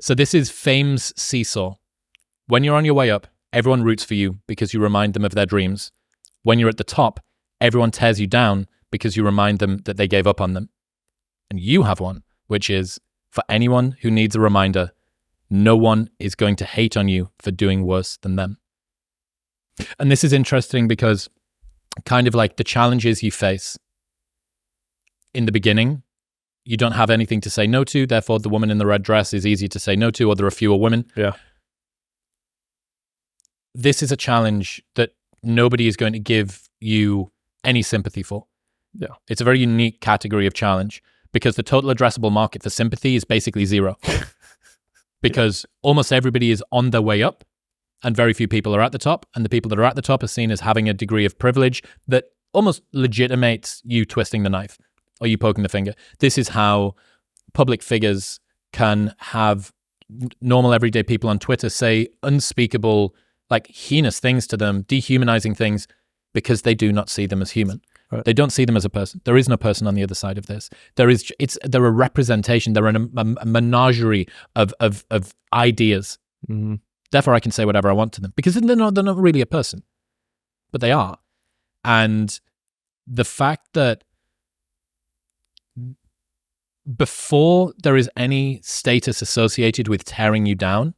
So this is fame's seesaw. When you're on your way up, everyone roots for you because you remind them of their dreams. When you're at the top, everyone tears you down because you remind them that they gave up on them. And you have one, which is, for anyone who needs a reminder, no one is going to hate on you for doing worse than them. And this is interesting because kind of like the challenges you face in the beginning, you don't have anything to say no to. Therefore, the woman in the red dress is easy to say no to, or there are fewer women. Yeah. This is a challenge that nobody is going to give you any sympathy for. Yeah. It's a very unique category of challenge because the total addressable market for sympathy is basically zero. Because almost everybody is on their way up and very few people are at the top. And the people that are at the top are seen as having a degree of privilege that almost legitimates you twisting the knife or you poking the finger. This is how public figures can have normal everyday people on Twitter say unspeakable, like heinous things to them, dehumanizing things, because they do not see them as human. Right. They don't see them as a person. There is no person on the other side of this. They're a representation. They're a menagerie of ideas. Mm-hmm. Therefore, I can say whatever I want to them because they're not really a person, but they are. And the fact that before there is any status associated with tearing you down,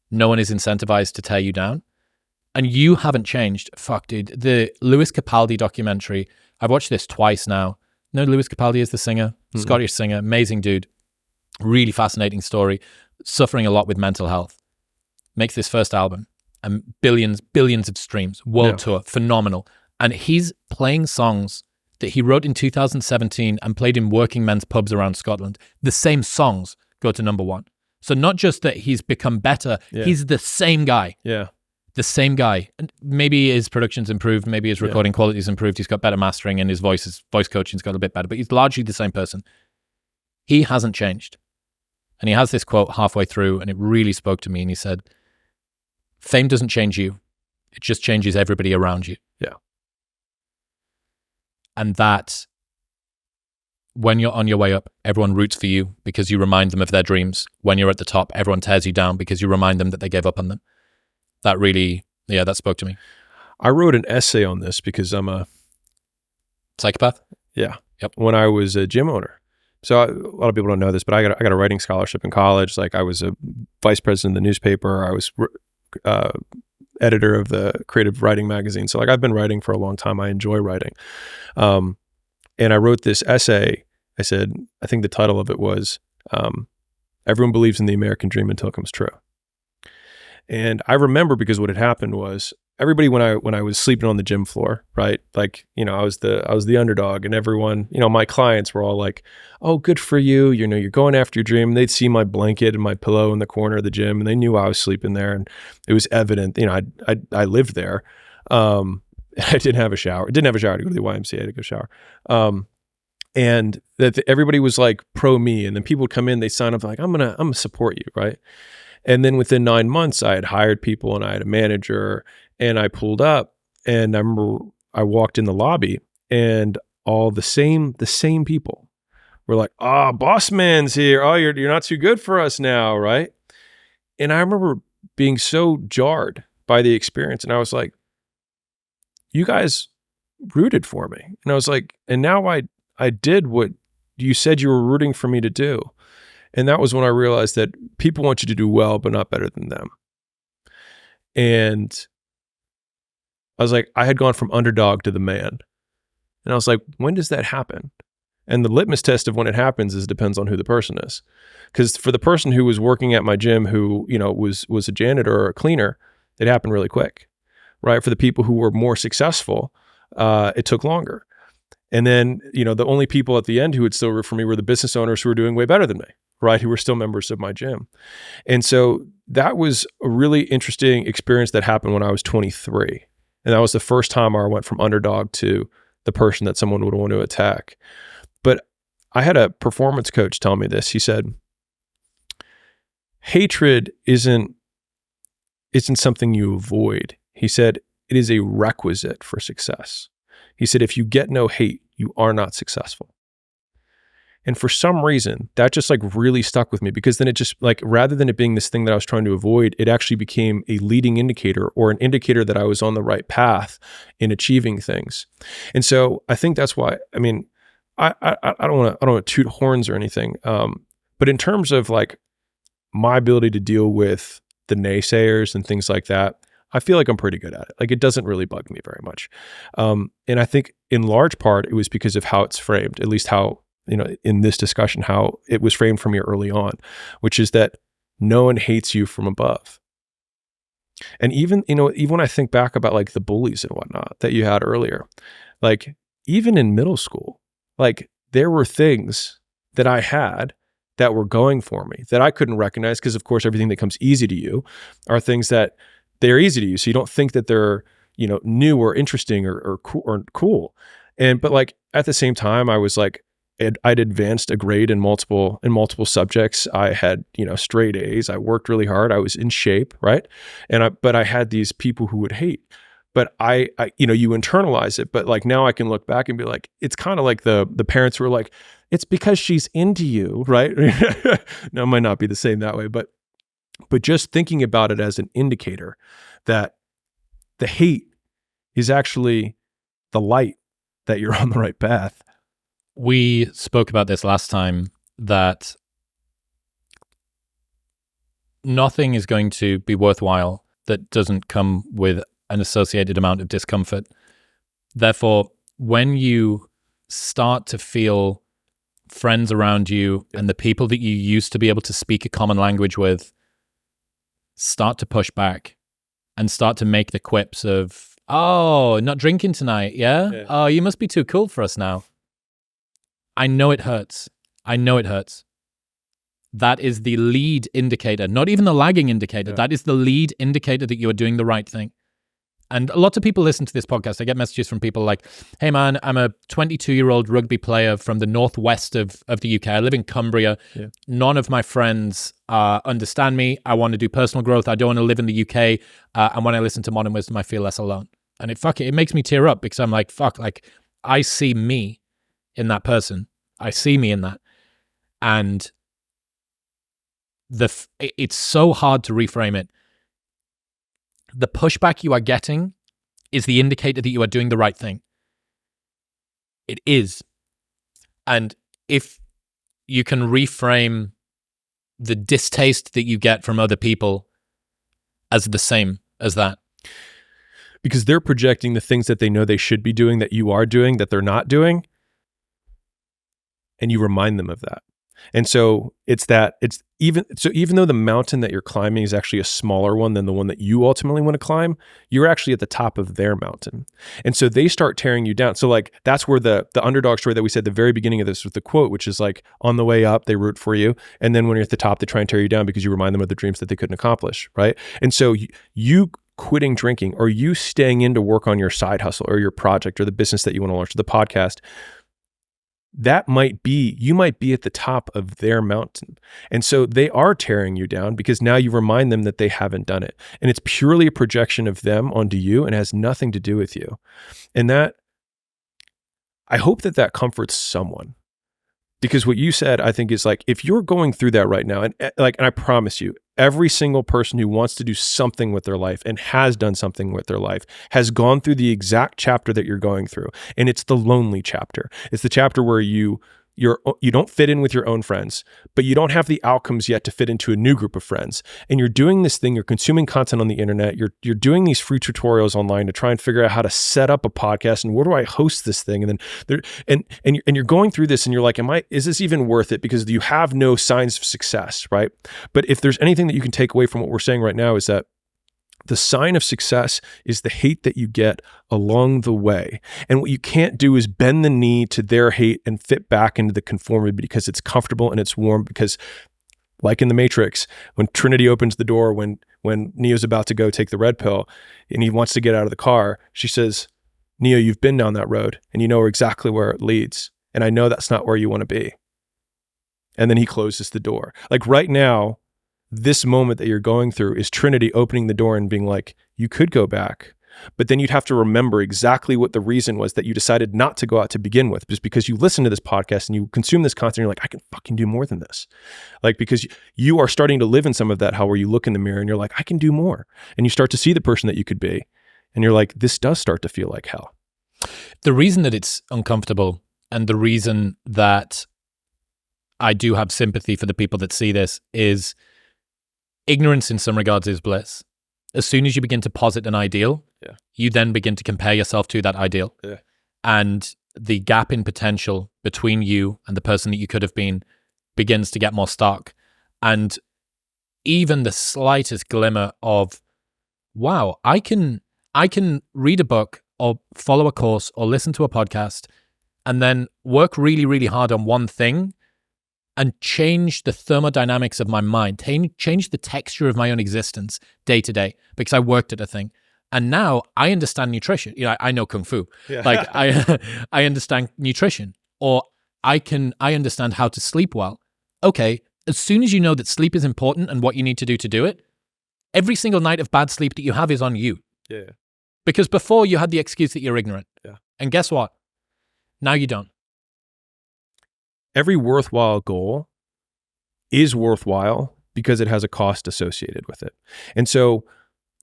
no one is incentivized to tear you down. And you haven't changed. Fuck, dude. The Lewis Capaldi documentary, I've watched this twice now. No, Lewis Capaldi is the singer, Scottish singer, amazing dude. Really fascinating story. Suffering a lot with mental health. Makes this first album and billions of streams, world tour, phenomenal. And he's playing songs that he wrote in 2017 and played in working men's pubs around Scotland. The same songs go to number one. So not just that he's become better, he's the same guy. Yeah. The same guy. And maybe his production's improved, maybe his recording quality's improved, he's got better mastering and his voice coaching's got a bit better, but he's largely the same person. He hasn't changed. And he has this quote halfway through and it really spoke to me, and he said, "Fame doesn't change you. It just changes everybody around you." Yeah. And that when you're on your way up, everyone roots for you because you remind them of their dreams. When you're at the top, everyone tears you down because you remind them that they gave up on them. That really, that spoke to me. I wrote an essay on this because I'm a psychopath. Yeah. Yep. When a was a gym owner. So a lot of people don't know this, but I got a writing scholarship in college. Like I was a vice president of the newspaper. I was editor of the creative writing magazine. So like I've been writing for a long time. I enjoy writing. And I wrote this essay. I said, I think the title of it was, "Everyone believes in the American dream until it comes true." And I remember because what had happened was everybody, when I was sleeping on the gym floor, right? Like, I was the underdog, and everyone, my clients were all like, "Oh, good for you. You're going after your dream." And they'd see my blanket and my pillow in the corner of the gym, and they knew I was sleeping there. And it was evident, I lived there. I didn't have a shower. I didn't have a shower to go to the YMCA to go shower. And that everybody was like pro me. And then people would come in, they sign up like, I'm gonna support you. Right. And then within 9 months, I had hired people and I had a manager, and I pulled up, and I remember I walked in the lobby, and all the same people were like, "Oh, boss man's here. Oh, you're not too good for us now." Right. And I remember being so jarred by the experience. And I was like, you guys rooted for me. And I was like, and now I did what you said you were rooting for me to do. And that was when I realized that people want you to do well, but not better than them. And I was like, I had gone from underdog to the man. And I was like, when does that happen? And the litmus test of when it happens is depends on who the person is. Because for the person who was working at my gym who, was a janitor or a cleaner, it happened really quick, right? For the people who were more successful, it took longer. And then, the only people at the end who would still root for me were the business owners who were doing way better than me, right? Who were still members of my gym. And so that was a really interesting experience that happened when I was 23. And that was the first time I went from underdog to the person that someone would want to attack. But I had a performance coach tell me this. He said, hatred isn't something you avoid. He said, it is a requisite for success. He said, if you get no hate, you are not successful. And for some reason, that just like really stuck with me, because then it just like, rather than it being this thing that I was trying to avoid, it actually became a leading indicator, or an indicator that I was on the right path in achieving things. And so I think that's why, I mean, I don't want to toot horns or anything. But in terms of like my ability to deal with the naysayers and things like that, I feel like I'm pretty good at it. Like, it doesn't really bug me very much. And I think in large part, it was because of how it's framed, at least how, in this discussion, how it was framed for me early on, which is that no one hates you from above. And even when I think back about like the bullies and whatnot that you had earlier, like even in middle school, like there were things that I had that were going for me that I couldn't recognize, because of course everything that comes easy to you are things that they're easy to you. So you don't think that they're, new or interesting or cool. But like at the same time, I was like, I'd advanced a grade in multiple subjects. I had, straight A's. I worked really hard. I was in shape, right? But I had these people who would hate. But I you internalize it. But like now I can look back and be like, it's kind of like the parents who are like, it's because she's into you, right? Now it might not be the same that way, but just thinking about it as an indicator that the hate is actually the light that you're on the right path. We spoke about this last time, that nothing is going to be worthwhile that doesn't come with an associated amount of discomfort. Therefore, when you start to feel friends around you and the people that you used to be able to speak a common language with start to push back and start to make the quips of, oh, not drinking tonight, yeah? Oh, you must be too cool for us now. I know it hurts. That is the lead indicator, not even the lagging indicator. Yeah. That is the lead indicator that you are doing the right thing. And lots of people listen to this podcast. I get messages from people like, hey man, I'm a 22-year-old rugby player from the northwest of the UK. I live in Cumbria. Yeah. None of my friends understand me. I want to do personal growth. I don't want to live in the UK. And when I listen to Modern Wisdom, I feel less alone. And it makes me tear up, because I'm like, fuck, like I see me in that person. I see me in that. And it's so hard to reframe it. The pushback you are getting is the indicator that you are doing the right thing. It is. And if you can reframe the distaste that you get from other people as the same as that. Because they're projecting the things that they know they should be doing that you are doing that they're not doing. And you remind them of that. And so even though the mountain that you're climbing is actually a smaller one than the one that you ultimately want to climb, you're actually at the top of their mountain. And so they start tearing you down. So like, that's where the underdog story that we said at the very beginning of this with the quote, which is like, on the way up, they root for you. And then when you're at the top, they try and tear you down because you remind them of the dreams that they couldn't accomplish, right? And so you quitting drinking, or you staying in to work on your side hustle or your project or the business that you want to launch, or the podcast, you might be at the top of their mountain. And so they are tearing you down because now you remind them that they haven't done it. And it's purely a projection of them onto you and has nothing to do with you. And that, I hope that comforts someone. Because what you said, I think, is like, if you're going through that right now, and I promise you, every single person who wants to do something with their life and has done something with their life has gone through the exact chapter that you're going through. And it's the lonely chapter. It's the chapter where you don't fit in with your own friends, but you don't have the outcomes yet to fit into a new group of friends. And you're doing this thing, you're consuming content on the internet, you're doing these free tutorials online to try and figure out how to set up a podcast and where do I host this thing? And then you're going through this and you're like, is this even worth it? Because you have no signs of success, right? But if there's anything that you can take away from what we're saying right now, is that the sign of success is the hate that you get along the way. And what you can't do is bend the knee to their hate and fit back into the conformity because it's comfortable and it's warm. Because like in the Matrix, when Trinity opens the door, when Neo's about to go take the red pill and he wants to get out of the car, she says, Neo, you've been down that road and you know exactly where it leads. And I know that's not where you want to be. And then he closes the door. Like right now, this moment that you're going through is Trinity opening the door and being like, you could go back, But then you'd have to remember exactly what the reason was that you decided not to go out to begin with, just because you listen to this podcast and you consume this content, and you're like, I can fucking do more than this. Like, because you are starting to live in some of that, how where you look in the mirror and you're like, I can do more. And you start to see the person that you could be. And you're like, this does start to feel like hell. The reason that it's uncomfortable, and the reason that I do have sympathy for the people that see this, is ignorance in some regards is bliss. As soon as you begin to posit an ideal, you then begin to compare yourself to that ideal. Yeah. And the gap in potential between you and the person that you could have been begins to get more stark. And even the slightest glimmer of, wow, I can read a book or follow a course or listen to a podcast and then work really, really hard on one thing and change the thermodynamics of my mind, change the texture of my own existence day to day, because I worked at a thing. And now I understand nutrition. You know, I know Kung Fu. Yeah. Like I understand nutrition, or I understand how to sleep well. Okay, as soon as you know that sleep is important and what you need to do it, every single night of bad sleep that you have is on you. Yeah. Because before you had the excuse that you're ignorant. Yeah. And guess what? Now you don't. Every worthwhile goal is worthwhile because it has a cost associated with it. And so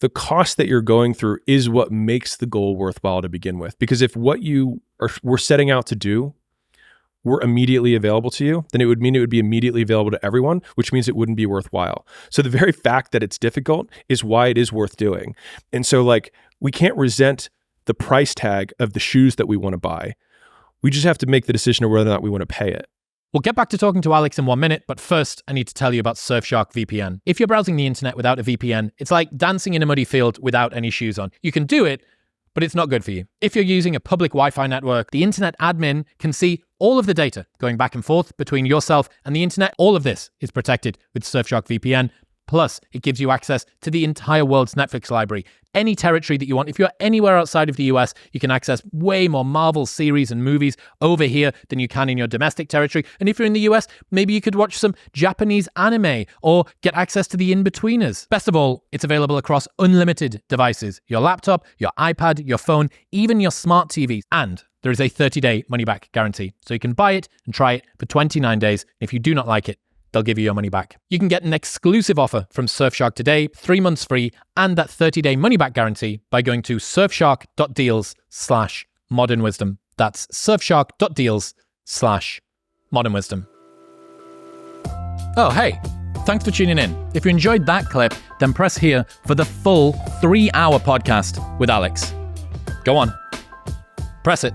the cost that you're going through is what makes the goal worthwhile to begin with. Because if what we're setting out to do were immediately available to you, then it would mean it would be immediately available to everyone, which means it wouldn't be worthwhile. So the very fact that it's difficult is why it is worth doing. And so like, we can't resent the price tag of the shoes that we want to buy. We just have to make the decision of whether or not we want to pay it. We'll get back to talking to Alex in 1 minute, but first I need to tell you about Surfshark VPN. If you're browsing the internet without a VPN, it's like dancing in a muddy field without any shoes on. You can do it, but it's not good for you. If you're using a public Wi-Fi network, the internet admin can see all of the data going back and forth between yourself and the internet. All of this is protected with Surfshark VPN. Plus, it gives you access to the entire world's Netflix library. Any territory that you want. If you're anywhere outside of the US, you can access way more Marvel series and movies over here than you can in your domestic territory. And if you're in the US, maybe you could watch some Japanese anime or get access to the in-betweeners. Best of all, it's available across unlimited devices. Your laptop, your iPad, your phone, even your smart TV. And there is a 30-day money-back guarantee. So you can buy it and try it for 29 days. If you do not like it, they'll give you your money back. You can get an exclusive offer from Surfshark today, 3 months free, and that 30-day money-back guarantee by going to surfshark.deals/modernwisdom. That's surfshark.deals/modernwisdom. Oh, hey, thanks for tuning in. If you enjoyed that clip, then press here for the full 3-hour podcast with Alex. Go on, press it.